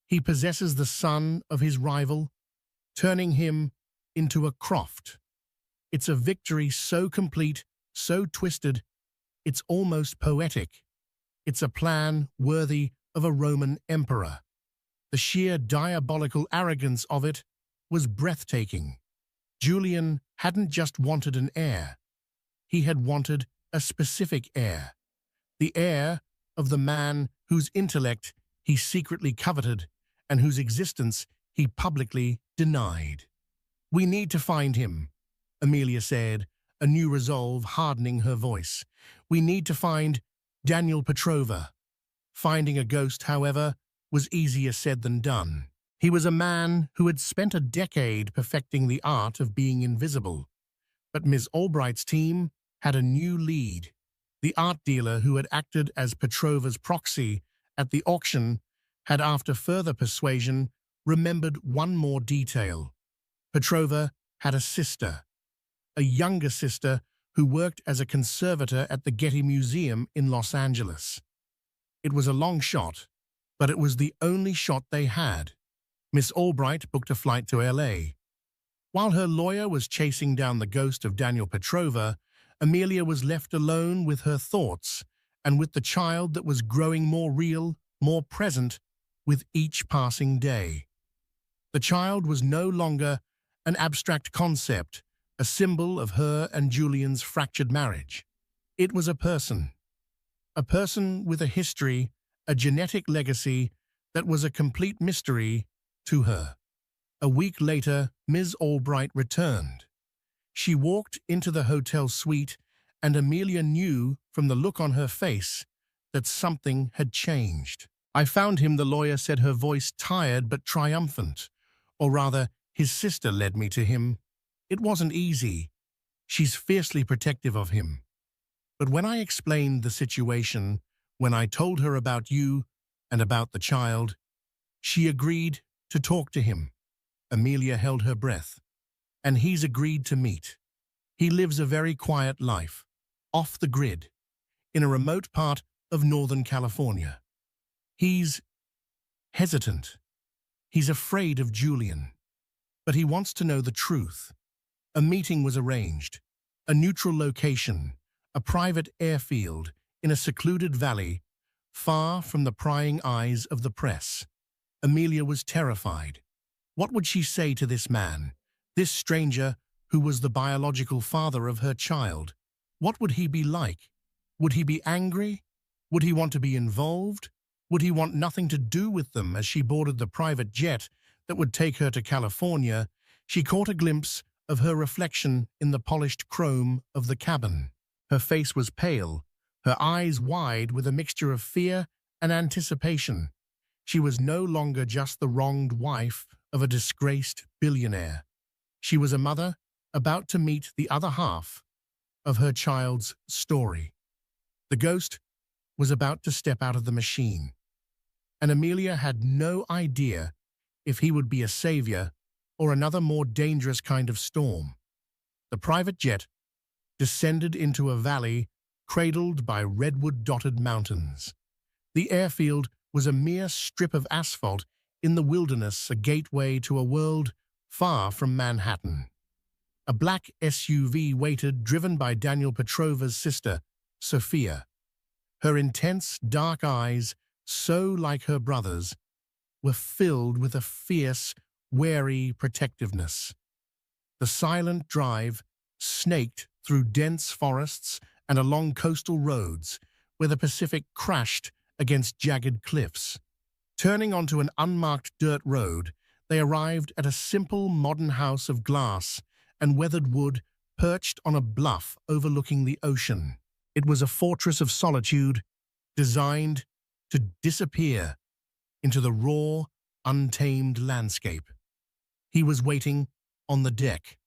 He possesses the son of his rival, turning him into a Croft. It's a victory so complete, so twisted, it's almost poetic. It's a plan worthy of a Roman emperor. The sheer diabolical arrogance of it was breathtaking. Julian hadn't just wanted an heir. He had wanted a specific heir. The heir of the man whose intellect he secretly coveted and whose existence he publicly denied. "We need to find him," Amelia said, a new resolve hardening her voice. "We need to find Daniel Petrova." Finding a ghost, however, was easier said than done. He was a man who had spent a decade perfecting the art of being invisible. But Ms. Albright's team had a new lead. The art dealer who had acted as Petrova's proxy at the auction had, after further persuasion, remembered one more detail. Petrova had a sister, a younger sister who worked as a conservator at the Getty Museum in Los Angeles. It was a long shot, but it was the only shot they had. Miss Albright booked a flight to LA. While her lawyer was chasing down the ghost of Daniel Petrova, Amelia was left alone with her thoughts and with the child that was growing more real, more present with each passing day. The child was no longer an abstract concept, a symbol of her and Julian's fractured marriage. It was a person with a history, a genetic legacy that was a complete mystery to her. A week later, Ms. Albright returned. She walked into the hotel suite, and Amelia knew from the look on her face that something had changed. "I found him," the lawyer said, her voice tired but triumphant. Or rather, his sister led me to him. It wasn't easy. She's fiercely protective of him. But when I explained the situation, when I told her about you and about the child, she agreed to talk to him. Amelia held her breath. And he's agreed to meet. He lives a very quiet life, off the grid, in a remote part of Northern California. He's hesitant. He's afraid of Julian. But he wants to know the truth. A meeting was arranged. A neutral location, a private airfield in a secluded valley, far from the prying eyes of the press. Amelia was terrified. What would she say to this man, this stranger who was the biological father of her child? What would he be like? Would he be angry? Would he want to be involved? Would he want nothing to do with them? As she boarded the private jet that would take her to California, she caught a glimpse of her reflection in the polished chrome of the cabin. Her face was pale, her eyes wide with a mixture of fear and anticipation. She was no longer just the wronged wife of a disgraced billionaire. She was a mother about to meet the other half of her child's story. The ghost was about to step out of the machine, and Amelia had no idea if he would be a savior or another more dangerous kind of storm. The private jet descended into a valley cradled by redwood-dotted mountains. The airfield was a mere strip of asphalt in the wilderness, a gateway to a world far from Manhattan. A black SUV waited, driven by Daniel Petrova's sister, Sophia. Her intense, dark eyes, so like her brother's, were filled with a fierce, wary protectiveness. The silent drive snaked through dense forests and along coastal roads where the Pacific crashed against jagged cliffs. Turning onto an unmarked dirt road, they arrived at a simple modern house of glass and weathered wood perched on a bluff overlooking the ocean. It was a fortress of solitude designed to disappear into the raw, untamed landscape. He was waiting on the deck.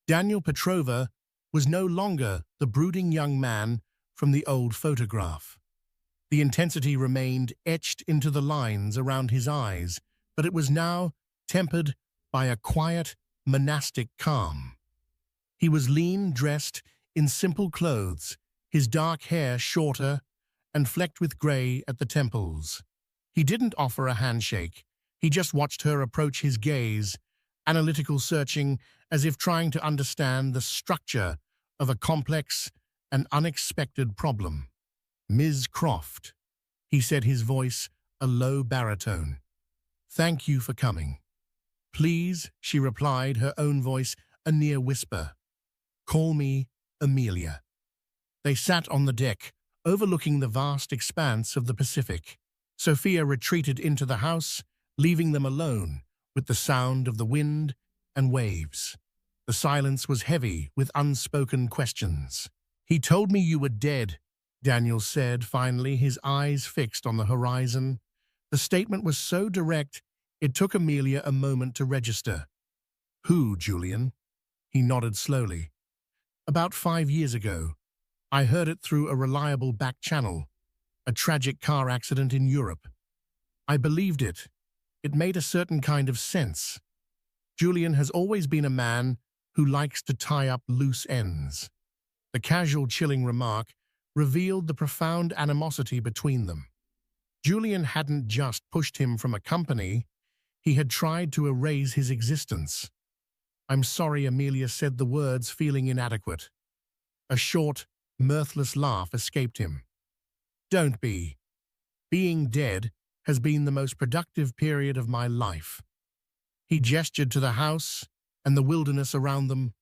Daniel Petrova was no longer the brooding young man from the old photograph. The intensity remained etched into the lines around his eyes, but it was now tempered by a quiet, monastic calm. He was lean, dressed in simple clothes, his dark hair shorter and flecked with gray at the temples. He didn't offer a handshake. He just watched her approach, his gaze, analytical, searching, as if trying to understand the structure of a complex and unexpected problem. "Ms. Croft," he said, his voice a low baritone. "Thank you for coming." "Please," she replied, her own voice a near whisper. "Call me Amelia." They sat on the deck, overlooking the vast expanse of the Pacific. Sophia retreated into the house, leaving them alone with the sound of the wind and waves. The silence was heavy with unspoken questions. "He told me you were dead," Daniel said finally, his eyes fixed on the horizon. The statement was so direct, it took Amelia a moment to register. "Who, Julian?" He nodded slowly. "About 5 years ago. I heard it through a reliable back channel. A tragic car accident in Europe. I believed it. It made a certain kind of sense. Julian has always been a man who likes to tie up loose ends." The casual, chilling remark revealed the profound animosity between them. Julian hadn't just pushed him from a company, he had tried to erase his existence. "I'm sorry," Amelia said the words, feeling inadequate. A short, mirthless laugh escaped him. "Don't be. Being dead has been the most productive period of my life." He gestured to the house and the wilderness around them.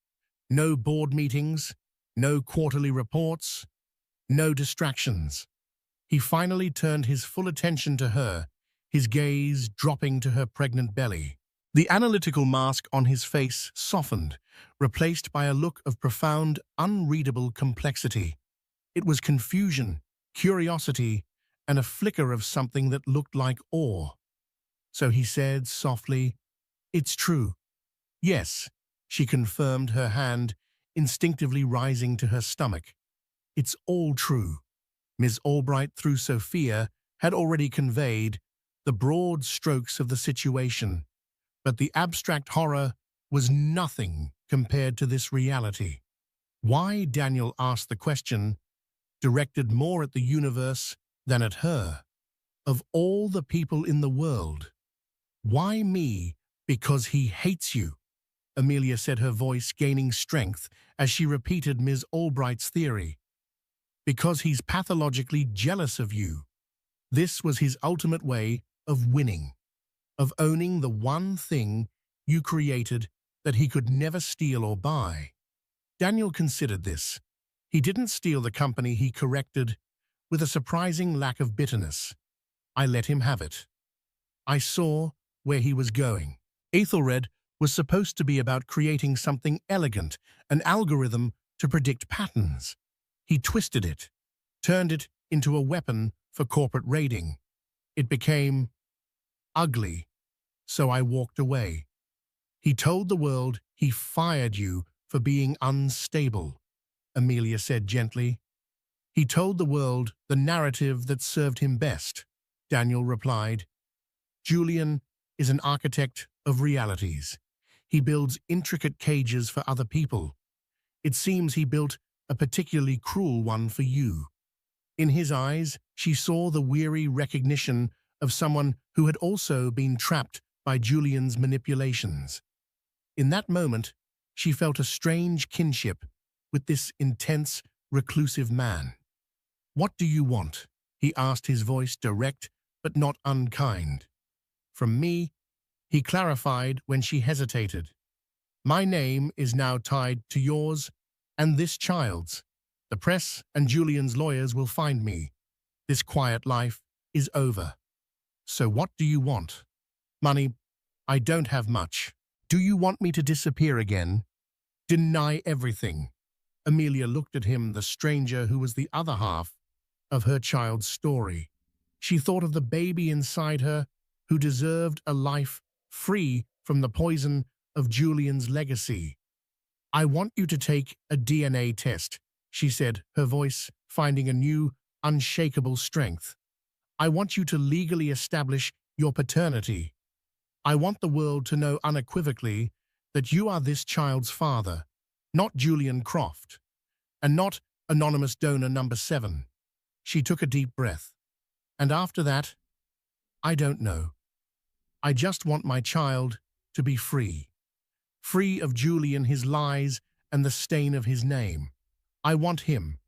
No board meetings, no quarterly reports, no distractions. He finally turned his full attention to her, his gaze dropping to her pregnant belly. The analytical mask on his face softened, replaced by a look of profound, unreadable complexity. It was confusion, curiosity, and a flicker of something that looked like awe. So he said softly, "It's true." "Yes," she confirmed, her hand instinctively rising to her stomach. "It's all true." Ms. Albright, through Sophia, had already conveyed the broad strokes of the situation, but the abstract horror was nothing compared to this reality. Why, Daniel asked the question, directed more at the universe than at her. Of all the people in the world, why me? "Because he hates you," Amelia said, her voice gaining strength as she repeated Ms. Albright's theory. "Because he's pathologically jealous of you." This was his ultimate way of winning, of owning the one thing you created that he could never steal or buy. Daniel considered this. He didn't steal the company he corrected with a surprising lack of bitterness. I let him have it. I saw where he was going. Ethelred was supposed to be about creating something elegant, an algorithm to predict patterns. He twisted it, turned it into a weapon for corporate raiding. It became ugly, so I walked away. He told the world he fired you for being unstable, Amelia said gently. He told the world the narrative that served him best, Daniel replied. Julian is an architect of realities. He builds intricate cages for other people. It seems he built a particularly cruel one for you. In his eyes, she saw the weary recognition of someone who had also been trapped by Julian's manipulations. In that moment, she felt a strange kinship with this intense, reclusive man. What do you want? He asked, his voice direct but not unkind. From me, he clarified when she hesitated. My name is now tied to yours and this child's. The press and Julian's lawyers will find me. This quiet life is over. So what do you want? Money? I don't have much. Do you want me to disappear again? Deny everything? Amelia looked at him, the stranger who was the other half of her child's story. She thought of the baby inside her who deserved a life free from the poison of Julian's legacy. I want you to take a DNA test, she said, her voice finding a new, unshakable strength. I want you to legally establish your paternity. I want the world to know unequivocally that you are this child's father, not Julian Croft, and not anonymous donor number 7. She took a deep breath. And after that, I don't know. I just want my child to be free. Free of Julian, his lies, and the stain of his name. I want him,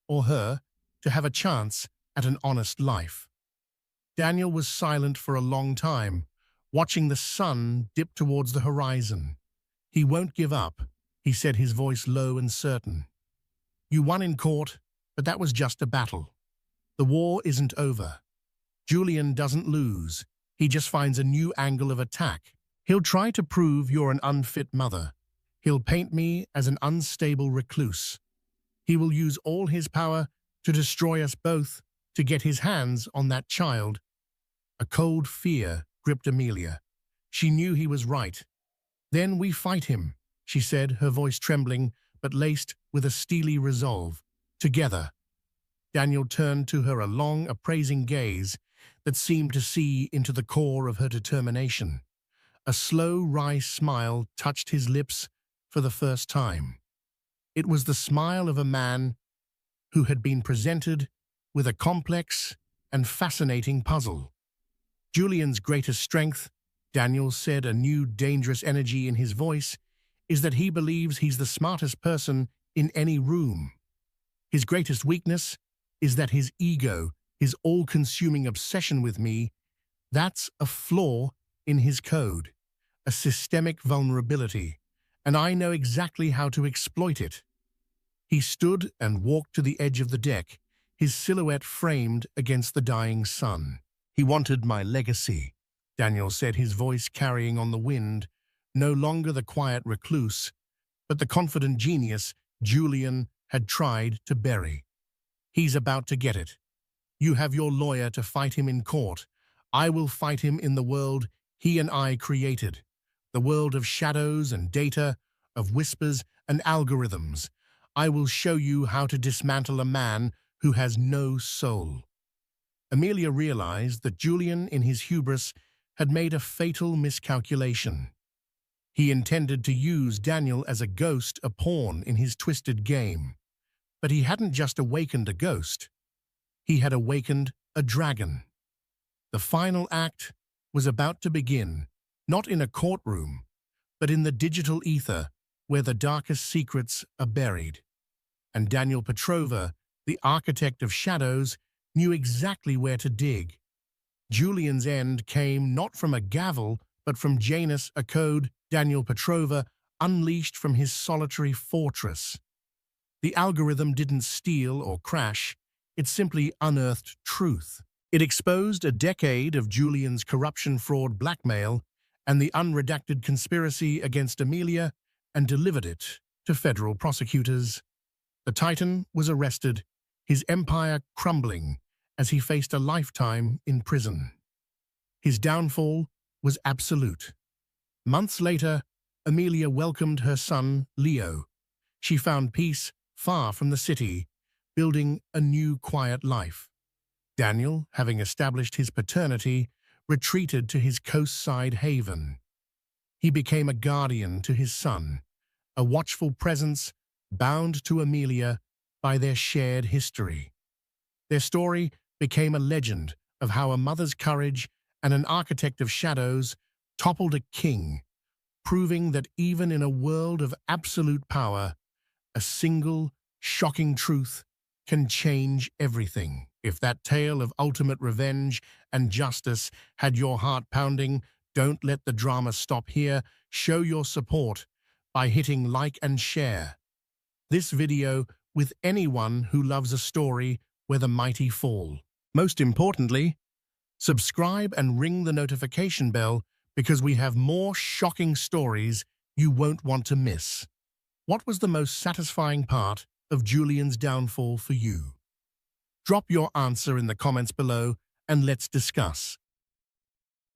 or her, to have a chance at an honest life. Daniel was silent for a long time, watching the sun dip towards the horizon. He won't give up, he said, his voice low and certain. You won in court, but that was just a battle. The war isn't over. Julian doesn't lose. He just finds a new angle of attack. He'll try to prove you're an unfit mother. He'll paint me as an unstable recluse. He will use all his power to destroy us both to get his hands on that child. A cold fear gripped Amelia. She knew he was right. Then we fight him, she said, her voice trembling but laced with a steely resolve. Together. Daniel turned to her a long, appraising gaze that seemed to see into the core of her determination. A slow, wry smile touched his lips for the first time. It was the smile of a man who had been presented with a complex and fascinating puzzle. Julian's greatest strength, Daniel said, a new dangerous energy in his voice, is that he believes he's the smartest person in any room. His greatest weakness is that his ego, his all-consuming obsession with me, that's a flaw in his code, a systemic vulnerability, and I know exactly how to exploit it. He stood and walked to the edge of the deck, his silhouette framed against the dying sun. He wanted my legacy, Daniel said, his voice carrying on the wind, no longer the quiet recluse, but the confident genius Julian had tried to bury. He's about to get it. You have your lawyer to fight him in court. I will fight him in the world he and I created, the world of shadows and data, of whispers and algorithms. I will show you how to dismantle a man who has no soul. Amelia realized that Julian, in his hubris, had made a fatal miscalculation. He intended to use Daniel as a ghost, a pawn in his twisted game. But he hadn't just awakened a ghost. He had awakened a dragon. The final act was about to begin, not in a courtroom, but in the digital ether where the darkest secrets are buried. And Daniel Petrova, the architect of shadows, knew exactly where to dig. Julian's end came not from a gavel, but from Janus, a code Daniel Petrova unleashed from his solitary fortress. The algorithm didn't steal or crash, it simply unearthed truth. It exposed a decade of Julian's corruption, fraud, blackmail, and the unredacted conspiracy against Amelia and delivered it to federal prosecutors. The Titan was arrested, his empire crumbling as he faced a lifetime in prison. His downfall was absolute. Months later, Amelia welcomed her son, Leo. She found peace far from the city, building a new quiet life. Daniel, having established his paternity, retreated to his coastside haven. He became a guardian to his son, a watchful presence bound to Amelia by their shared history. Their story became a legend of how a mother's courage and an architect of shadows toppled a king, proving that even in a world of absolute power, a single, shocking truth can change everything. If that tale of ultimate revenge and justice had your heart pounding, don't let the drama stop here. Show your support by hitting like and share this video with anyone who loves a story where the mighty fall. Most importantly, subscribe and ring the notification bell because we have more shocking stories you won't want to miss. What was the most satisfying part of Julian's downfall for you? Drop your answer in the comments below and let's discuss.